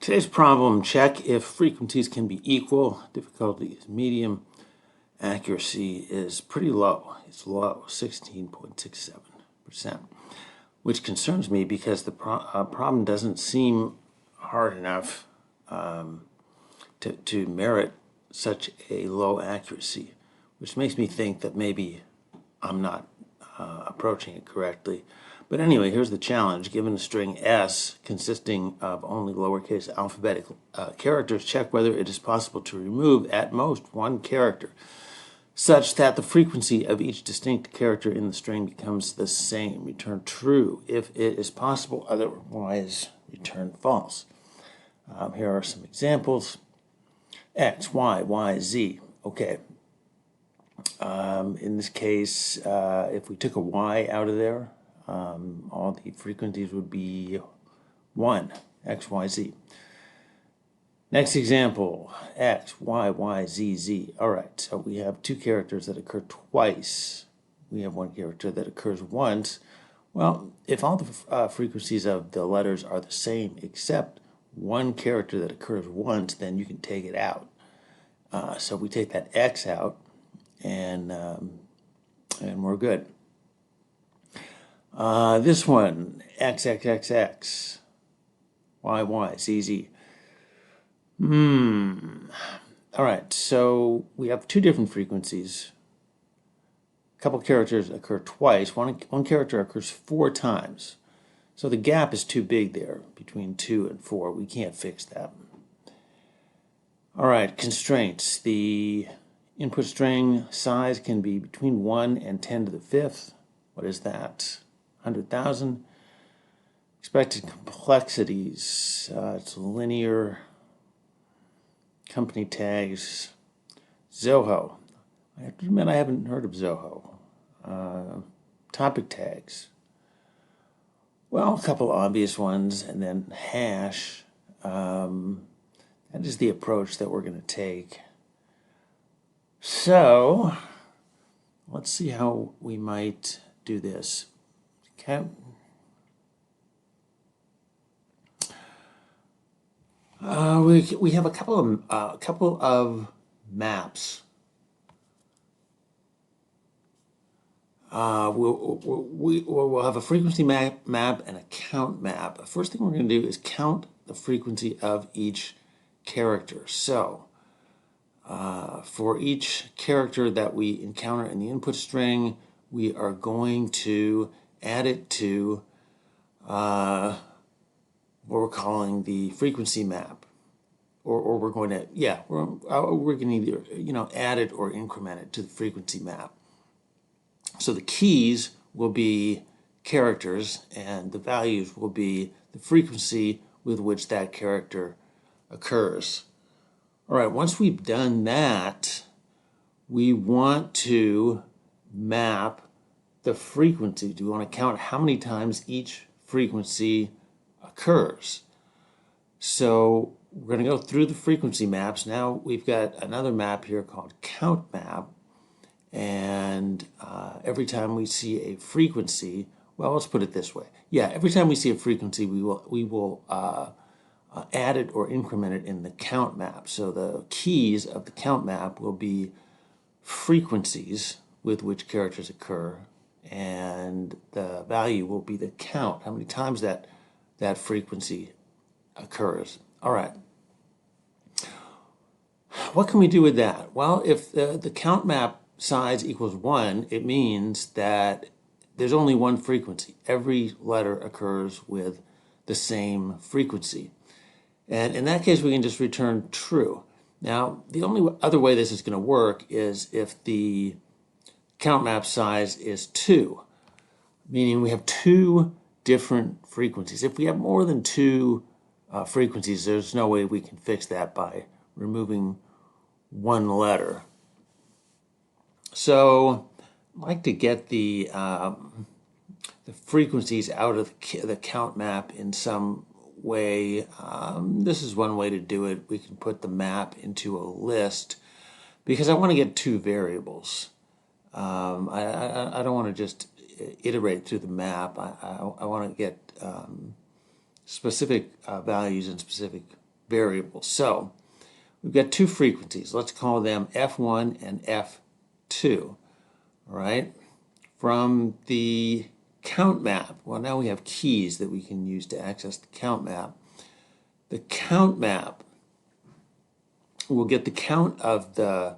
Today's problem, check if frequencies can be equal. Difficulty is medium. Accuracy is pretty low. It's low, 16.67%, which concerns me because the problem doesn't seem hard enough to merit such a low accuracy, which makes me think that maybe I'm not approaching it correctly. But anyway, here's the challenge. Given a string S consisting of only lowercase alphabetic characters, check whether it is possible to remove at most one character such that the frequency of each distinct character in the string becomes the same. Return true if it is possible, otherwise return false. Here are some examples. X, Y, Y, Z. Okay. In this case, if we took a Y out of there, all the frequencies would be 1, X, Y, Z. Next example, X, Y, Y, Z, Z. All right, so we have two characters that occur twice. We have one character that occurs once. Well, if all the frequencies of the letters are the same except one character that occurs once, then you can take it out. So we take that X out, and we're good. This one, X, X, X, X, Y, Y, Z, Z. All right, so we have two different frequencies. A couple characters occur twice. One character occurs 4 times. So the gap is too big there between 2 and 4. We can't fix that. All right, constraints. The input string size can be between 1 and 10 to the 5th. What is that? 100,000. Expected complexities. It's linear. Company tags. Zoho. I have to admit I haven't heard of Zoho. Topic tags. Well, a couple obvious ones, and then hash. That is the approach that we're going to take. So, let's see how we might do this. Okay. We have a couple of maps. We'll have a frequency map and a count map. The first thing we're going to do is count the frequency of each character. So, for each character that we encounter in the input string, we are going to add it to what we're calling the frequency map, or we're going to we're going to either add it or increment it to the frequency map. So the keys will be characters, and the values will be the frequency with which that character occurs. All right, once we've done that, we want to map the frequency. We want to count how many times each frequency occurs. So we're going to go through the frequency maps. Now we've got another map here called count map, and every time we see a frequency, well, let's put it this way. Yeah, every time we see a frequency, we will add it or increment it in the count map. So the keys of the count map will be frequencies with which characters occur, and the value will be the count, how many times that frequency occurs. All right. What can we do with that? Well, if the count map size equals 1, it means that there's only one frequency. Every letter occurs with the same frequency. And in that case, we can just return true. Now, the only other way this is going to work is if the count map size is 2, meaning we have 2 different frequencies. If we have more than 2 frequencies, there's no way we can fix that by removing one letter. So, I'd like to get the frequencies out of the count map in some way. This is one way to do it. We can put the map into a list because I want to get 2 variables. I don't want to just iterate through the map. I want to get specific values and specific variables. So we've got two frequencies. Let's call them F1 and F2. All right. From the count map, well, now we have keys that we can use to access the count map. The count map will get the count of the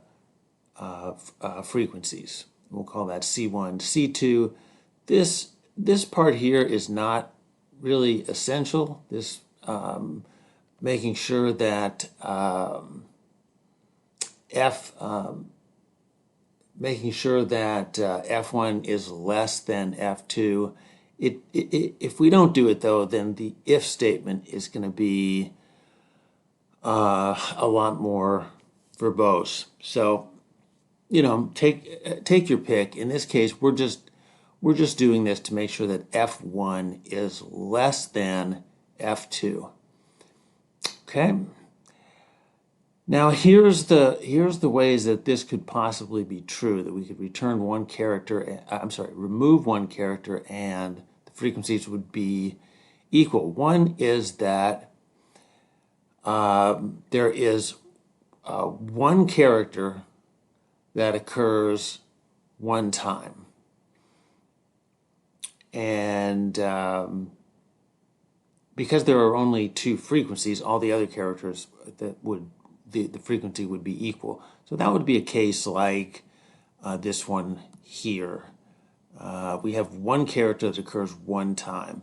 frequencies. We'll call that C1, C2. This part here is not really essential. This making sure that F1 is less than F2. If we don't do it though, then the if statement is going to be a lot more verbose. So, you know, take your pick. In this case, we're just doing this to make sure that F1 is less than F2. Okay. Now here's the ways that this could possibly be true, that we could return one character, remove one character and the frequencies would be equal. One is that there is one character that occurs one time. And because there are only two frequencies, all the other characters the frequency would be equal. So that would be a case like this one here. We have one character that occurs one time.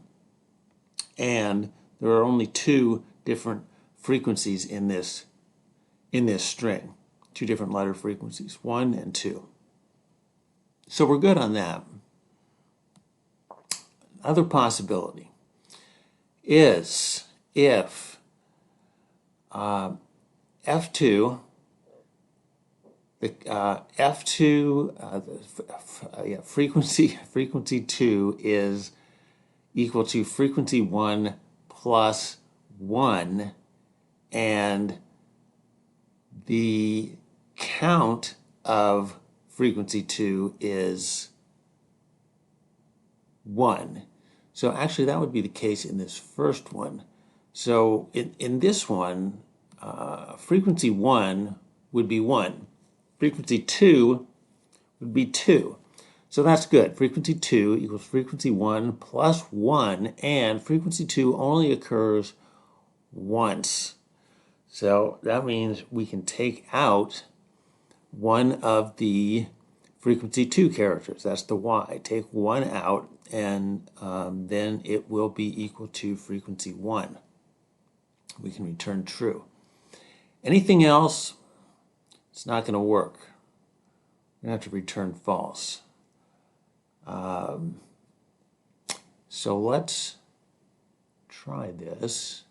And there are only two different frequencies in this string. Two different letter frequencies, 1 and 2. So we're good on that. Other possibility is if F2, frequency 2 is equal to frequency 1 plus 1, and the count of frequency 2 is 1. So actually that would be the case in this first one. So in this one, frequency 1 would be 1. Frequency 2 would be 2. So that's good. Frequency 2 equals frequency 1 plus 1, and frequency 2 only occurs once. So that means we can take out one of the frequency 2 characters. That's the Y. Take one out, and then it will be equal to frequency 1. We can return true. Anything else, it's not going to work. We're going to have to return false. So let's try this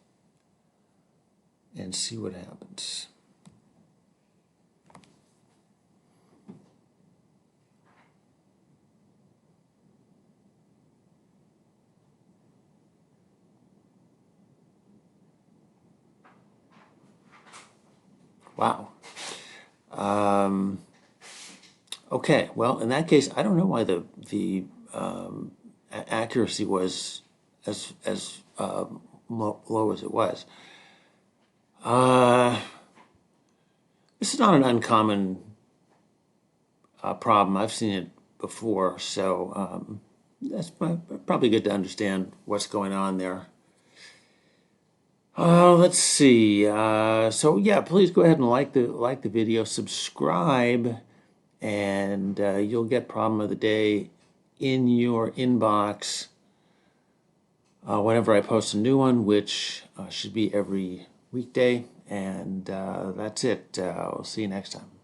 and see what happens. Wow. Okay, well, in that case, I don't know why the accuracy was as low as it was. This is not an uncommon problem. I've seen it before, so that's probably good to understand what's going on there. Let's see. So yeah, please go ahead and like the video, subscribe, and you'll get problem of the day in your inbox whenever I post a new one, which should be every weekday. And that's it. I'll see you next time.